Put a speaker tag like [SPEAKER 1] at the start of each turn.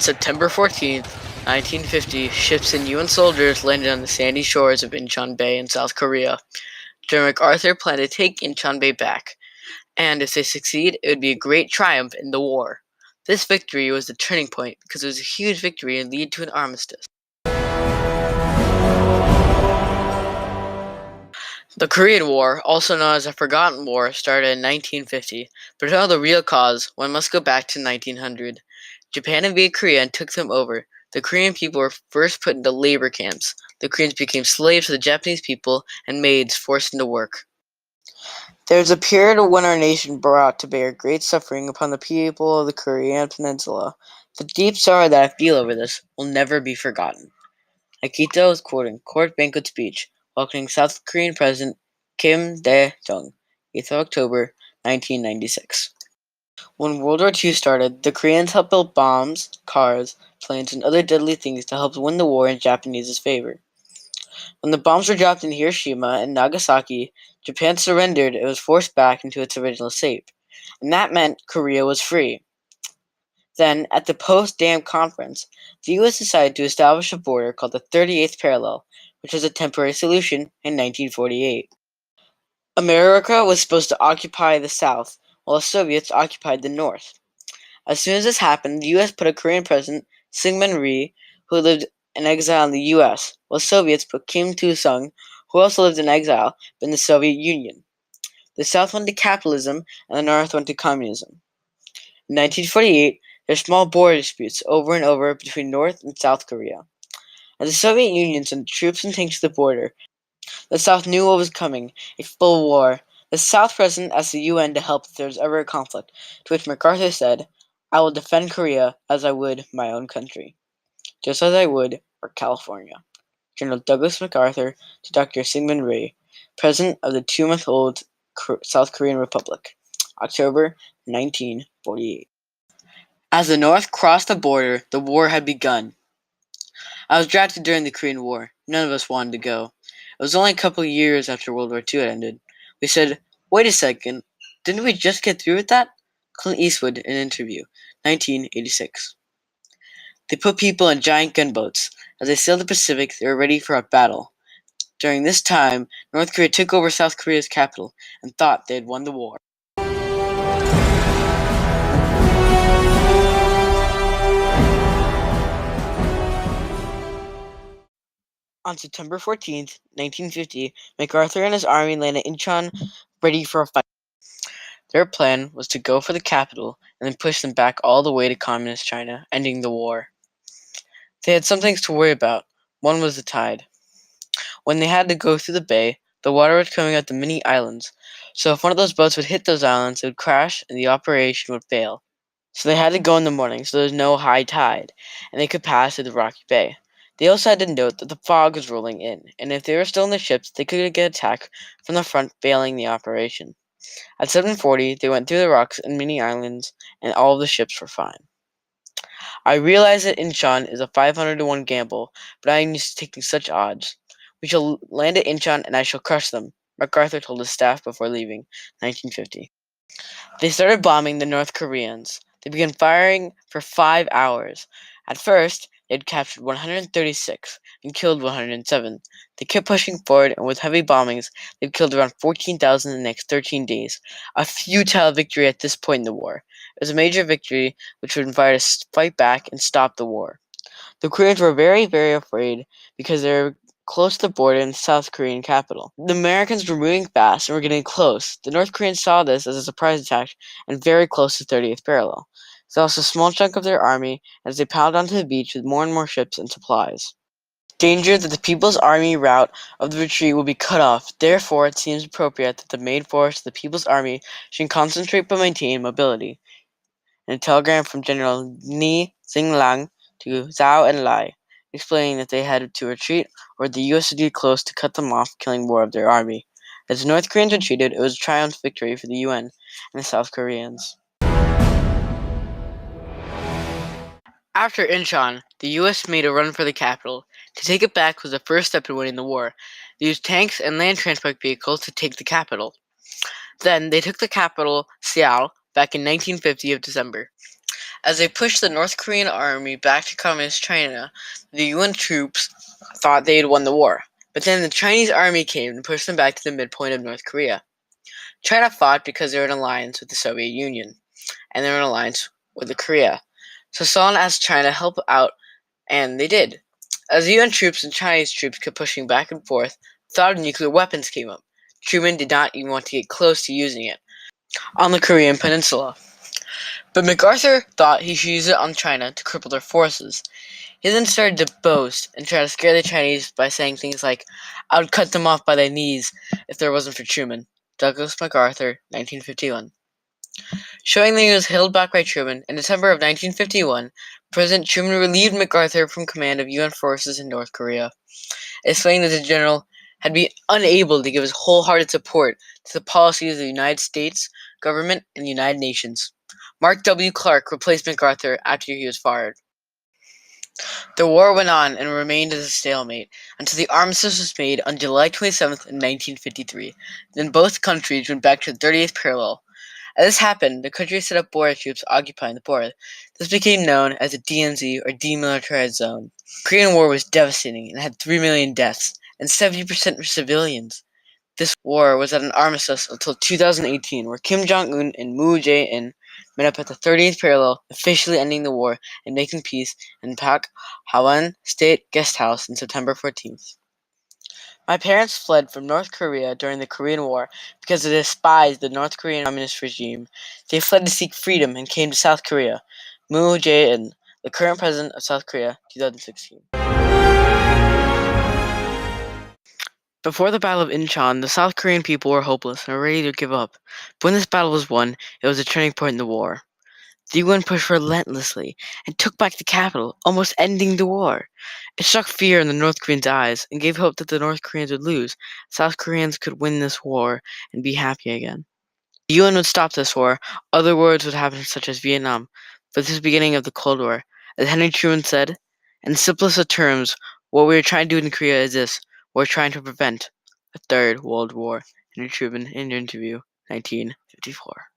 [SPEAKER 1] On September 14th, 1950, ships and UN soldiers landed on the sandy shores of Inchon Bay in South Korea. General MacArthur planned to take Inchon Bay back, and if they succeed, it would be a great triumph in the war. This victory was the turning point because it was a huge victory and lead to an armistice. The Korean War, also known as the Forgotten War, started in 1950, but to know the real cause, one must go back to 1900. Japan invaded Korea and took them over. The Korean people were first put into labor camps. The Koreans became slaves to the Japanese people and maids forced into work. There was a period when our nation brought to bear great suffering upon the people of the Korean peninsula. The deep sorrow that I feel over this will never be forgotten. Akito was quoting court banquet speech welcoming South Korean President Kim Dae-jung, 8th of October, 1996. When World War II started, the Koreans helped build bombs, cars, planes, and other deadly things to help win the war in Japanese's favor. When the bombs were dropped in Hiroshima and Nagasaki, Japan surrendered and was forced back into its original shape, and that meant Korea was free. Then, at the Potsdam Conference, the U.S. decided to establish a border called the 38th parallel, which was a temporary solution in 1948. America was supposed to occupy the South, while the Soviets occupied the North. As soon as this happened, the U.S. put a Korean president, Syngman Rhee, who lived in exile in the U.S., while the Soviets put Kim Il-sung, who also lived in exile but in the Soviet Union. The South went to capitalism, and the North went to communism. In 1948, there were small border disputes over and over between North and South Korea. As the Soviet Union sent troops and tanks to the border, the South knew what was coming, a full war. The South President asked the UN to help if there was ever a conflict, to which MacArthur said, "I will defend Korea as I would my own country, just as I would for California." General Douglas MacArthur to Dr. Syngman Rhee, President of the 2-month-old South Korean Republic, October 1948. As the North crossed the border, the war had begun. I was drafted during the Korean War. None of us wanted to go. It was only a couple of years after World War II had ended. We said, "Wait a second, didn't we just get through with that?" Clint Eastwood in an interview, 1986. They put people in giant gunboats. As they sailed the Pacific, they were ready for a battle. During this time, North Korea took over South Korea's capital and thought they had won the war. On September 14th, 1950, MacArthur and his army landed at Inchon, ready for a fight. Their plan was to go for the capital and then push them back all the way to Communist China, ending the war. They had some things to worry about. One was the tide. When they had to go through the bay, the water was coming out the many islands, so if one of those boats would hit those islands, it would crash and the operation would fail. So they had to go in the morning so there was no high tide, and they could pass through the rocky bay. They also had to note that the fog was rolling in, and if they were still in the ships, they could get attacked from the front, failing the operation. At 7:40, they went through the rocks and many islands, and all of the ships were fine. I realize that Inchon is a 500 to 1 gamble, but I am used to taking such odds. We shall land at Inchon, and I shall crush them, MacArthur told his staff before leaving, 1950. They started bombing the North Koreans. They began firing for 5 hours. At first, they had captured 136 and killed 107. They kept pushing forward, and with heavy bombings, they'd killed around 14,000 in the next 13 days. A futile victory at this point in the war. It was a major victory which would invite us to fight back and stop the war. The Koreans were very, very afraid because they were close to the border in the South Korean capital. The Americans were moving fast and were getting close. The North Koreans saw this as a surprise attack and very close to 30th parallel. They lost a small chunk of their army as they piled onto the beach with more and more ships and supplies. Danger that the People's Army route of the retreat will be cut off. Therefore, it seems appropriate that the main force of the People's Army should concentrate but maintain mobility. In a telegram from General Ni Xinglang to Zhao and Lai, explaining that they had to retreat or the U.S. would get close to cut them off, killing more of their army. As the North Koreans retreated, it was a triumphant victory for the UN and the South Koreans. After Inchon, the U.S. made a run for the capital. To take it back was the first step in winning the war. They used tanks and land transport vehicles to take the capital. Then they took the capital, Seoul, back in 1950 of December. As they pushed the North Korean army back to Communist China, the UN troops thought they had won the war. But then the Chinese army came and pushed them back to the midpoint of North Korea. China fought because they were in alliance with the Soviet Union, and they were in alliance with the Korea. So Stalin asked China to help out, and they did. As the UN troops and Chinese troops kept pushing back and forth, the thought of nuclear weapons came up. Truman did not even want to get close to using it on the Korean Peninsula. But MacArthur thought he should use it on China to cripple their forces. He then started to boast and try to scare the Chinese by saying things like, "I would cut them off by their knees if there wasn't for Truman." Douglas MacArthur, 1951. Showing that he was held back by Truman, in December of 1951, President Truman relieved MacArthur from command of UN forces in North Korea, explaining that the general had been unable to give his wholehearted support to the policies of the United States government and the United Nations. Mark W. Clark replaced MacArthur after he was fired. The war went on and remained as a stalemate until the armistice was made on July 27th, 1953. Then both countries went back to the 30th parallel. As this happened, the country set up border troops occupying the border. This became known as the DMZ, or Demilitarized Zone. The Korean War was devastating and had 3 million deaths, and 70% were civilians. This war was at an armistice until 2018, where Kim Jong-un and Moon Jae-in met up at the 30th parallel, officially ending the war and making peace in Pak Hwan State Guest House on September 14th. My parents fled from North Korea during the Korean War because they despised the North Korean communist regime. They fled to seek freedom and came to South Korea. Moon Jae-in, the current president of South Korea, 2016. Before the Battle of Inchon, the South Korean people were hopeless and were ready to give up. But when this battle was won, it was a turning point in the war. The UN pushed relentlessly and took back the capital, almost ending the war. It struck fear in the North Koreans' eyes and gave hope that the North Koreans would lose. South Koreans could win this war and be happy again. The UN would stop this war. Other wars would happen, such as Vietnam. But this is the beginning of the Cold War. As Henry Truman said, in the simplest of terms, what we are trying to do in Korea is this: we're trying to prevent a third world war. Henry Truman in an interview, 1954.